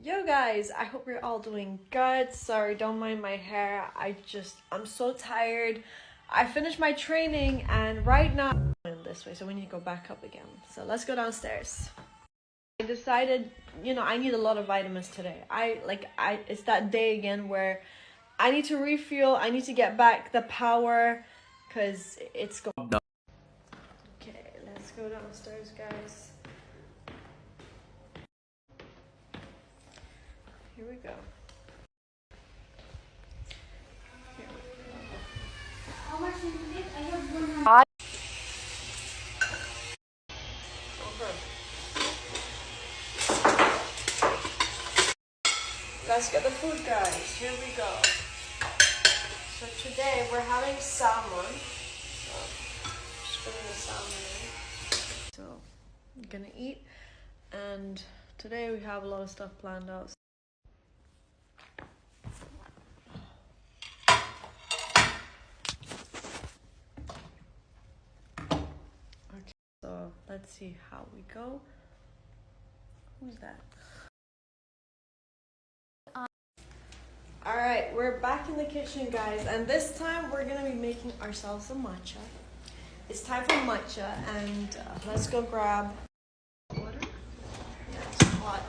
Yo guys, I hope you're all doing good. Sorry, don't mind my hair. I'm so tired. I finished my training and right now I'm going this way, so we need to go back up again. So let's go downstairs. I decided, I need a lot of vitamins today. It's that day again where I need to refuel. I need to get back the power because it's going. Okay, let's go downstairs, guys. Here we go. How much is it? I have 100. Let's get the food, guys. Here we go. So today we're having salmon. So just putting the salmon in. So I'm gonna eat, and today we have a lot of stuff planned out. Okay, so let's see how we go. Who's that? Alright, we're back in the kitchen, guys, and this time we're gonna be making ourselves some matcha. It's time for matcha, and let's go grab water. Yeah, it's hot.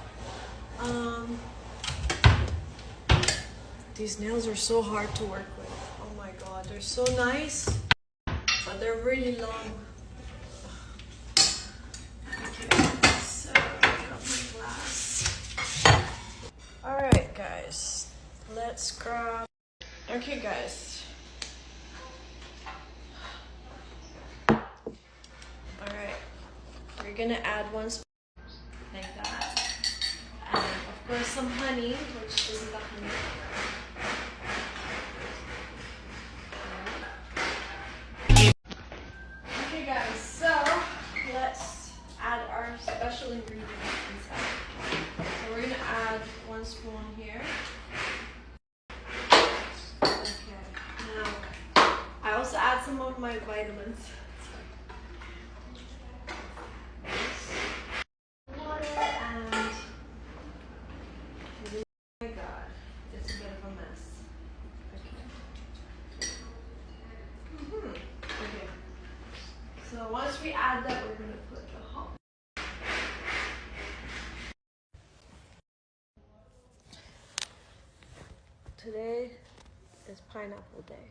These nails are so hard to work with. Oh my god, they're so nice, but they're really long. Okay, so I got my glass. Alright, guys, let's grab. Okay, guys. Alright, we're gonna add one spoon like that. And of course, some honey, which isn't the honey. Okay, guys, so let's add our special ingredients inside. So we're gonna add 1 spoon here. Okay, now I also add some of my vitamins. Water and oh my god, it's a bit of a mess. Okay. Okay. So once we add that, we're gonna put the hot. Today is pineapple day.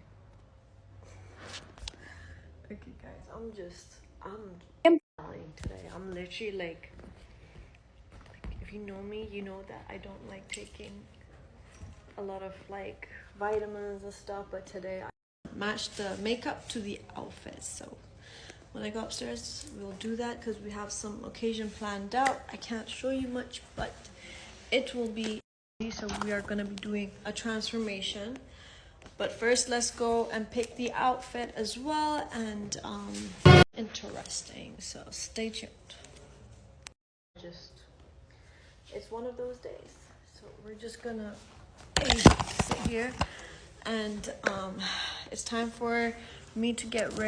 Okay, guys, I'm dying today. I'm literally like, if you know me, you know that I don't like taking a lot of like vitamins and stuff, but today I matched the makeup to the outfit. So when I go upstairs, we'll do that because we have some occasion planned out. I can't show you much, but it will be. So we are going to be doing a transformation, but first let's go and pick the outfit as well, and interesting, so stay tuned. It's one of those days, so we're just gonna sit here, and it's time for me to get ready.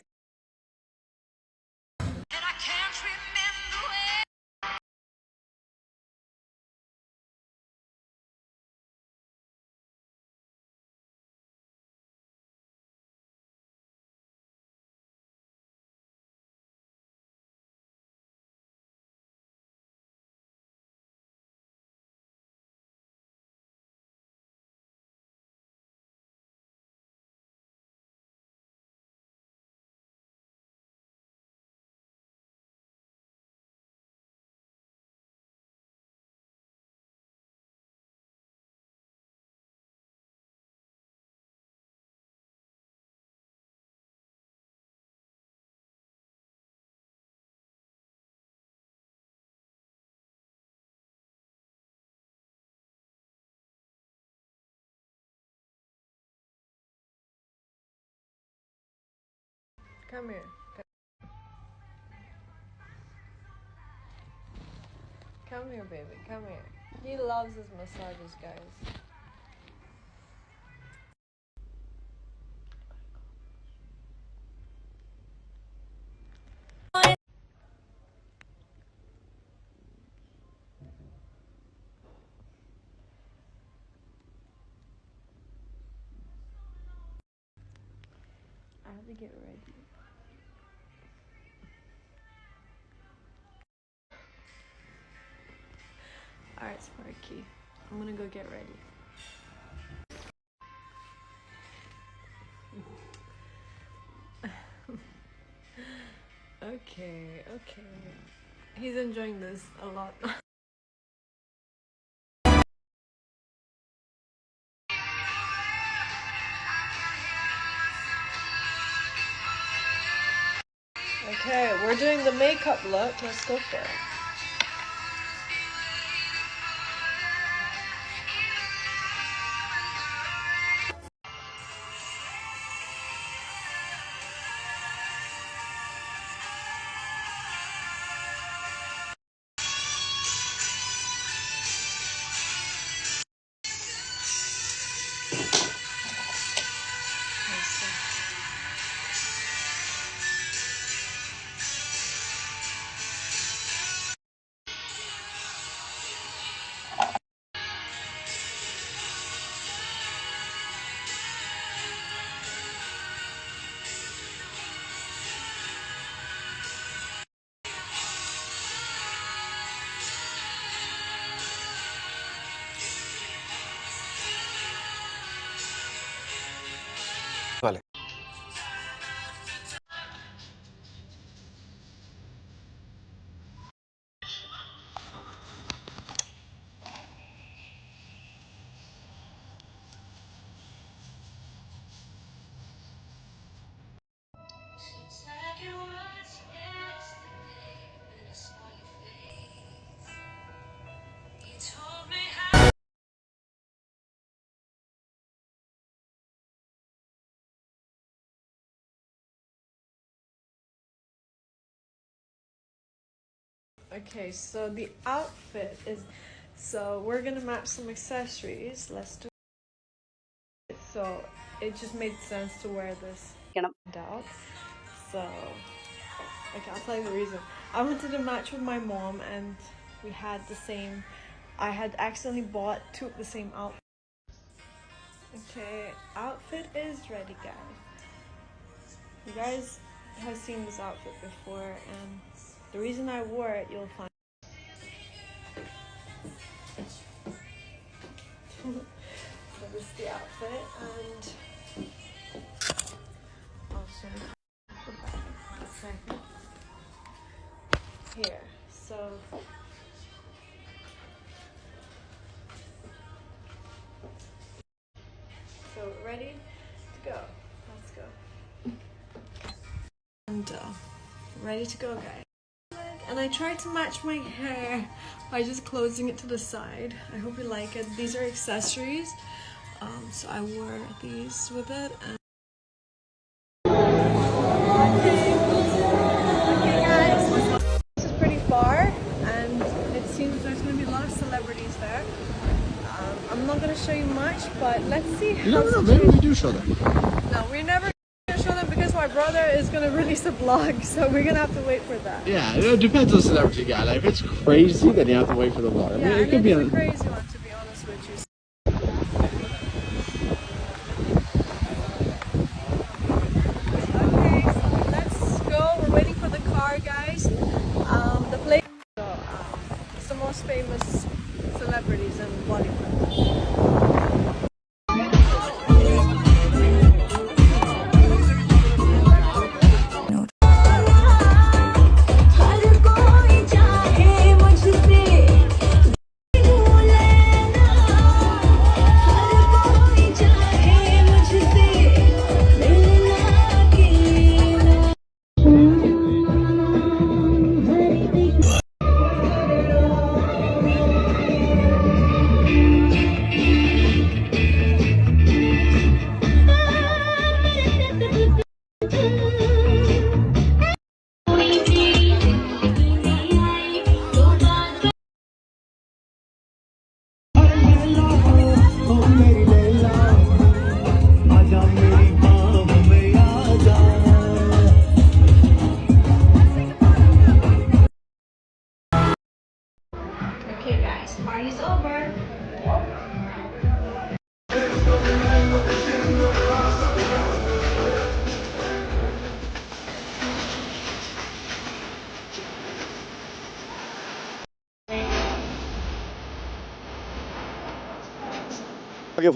Come here. Come here, baby. Come here. He loves his massages, guys. to get ready. Alright, Sparky. I'm gonna go get ready. Okay. He's enjoying this a lot. Okay, we're doing the makeup look. Let's go for it. Vale. Okay, so the outfit is, so we're gonna match some accessories. Let's do it. So it just made sense to wear this out. So, okay, I'll tell you the reason. I wanted to match with my mom, and we had the same. I had accidentally bought two of the same outfit. Okay, outfit is ready, guys. You guys have seen this outfit before, and the reason I wore it, you'll find. So this is the outfit, and I'll show you the back in a second. Here, so ready to go. Let's go. And ready to go, guys. And I tried to match my hair by just closing it to the side. I hope you like it. These are accessories. So I wore these with it. And okay guys, this is pretty far, and it seems there's going to be a lot of celebrities there. I'm not going to show you much, but let's see how Maybe we do show them. No, we're never going to show them because my brother is going to release a vlog, so we're going to have to wait for that. Yeah, it depends on the celebrity guy. Like, if it's crazy, then you have to wait for the vlog. I mean, it could be a crazy one, to be honest with you. Okay, so let's go. We're waiting for the car, guys. The place. So, it's the most famous celebrities in Bollywood. Okay guys, party's over. Okay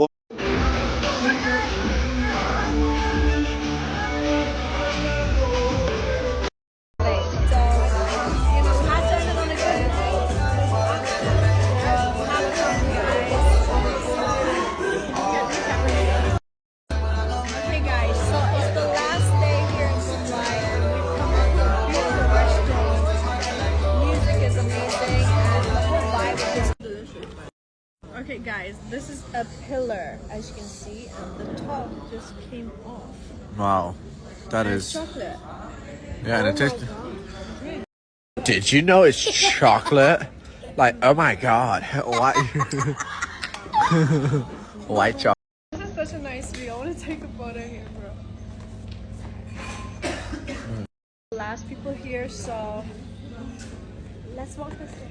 guys, so it's the last day here in Mumbai and we've come up to a beautiful restaurant. Music is amazing and the whole vibe is just delicious. Okay guys, this is a pillar as you can see and the top just came off. Wow. That And is. it's chocolate. Yeah, and Oh it tastes. my god. Did you know it's chocolate? Like, oh my god. Why? White chocolate. This is such a nice view. I want to take a photo here, bro. Last people here, so let's walk this way.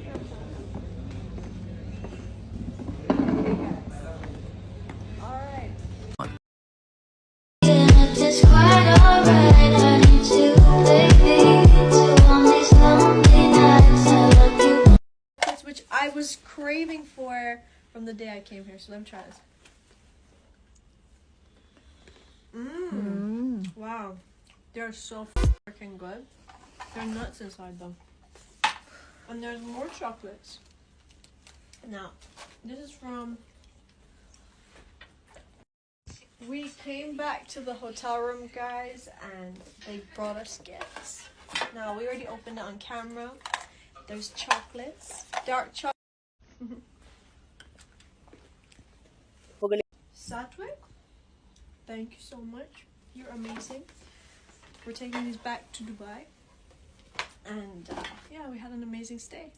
Alright. It's quite alright. I need you, baby. To on these lonely nights, I love you. Which I was craving for from the day I came here, so let me try this. Wow. They're so freaking good. They're nuts inside them. And there's more chocolates. Now, this is from... We came back to the hotel room, guys, and they brought us gifts. Now, we already opened it on camera. There's chocolates. Dark chocolate. Satwik, thank you so much. You're amazing. We're taking these back to Dubai. And yeah, we had an amazing stay.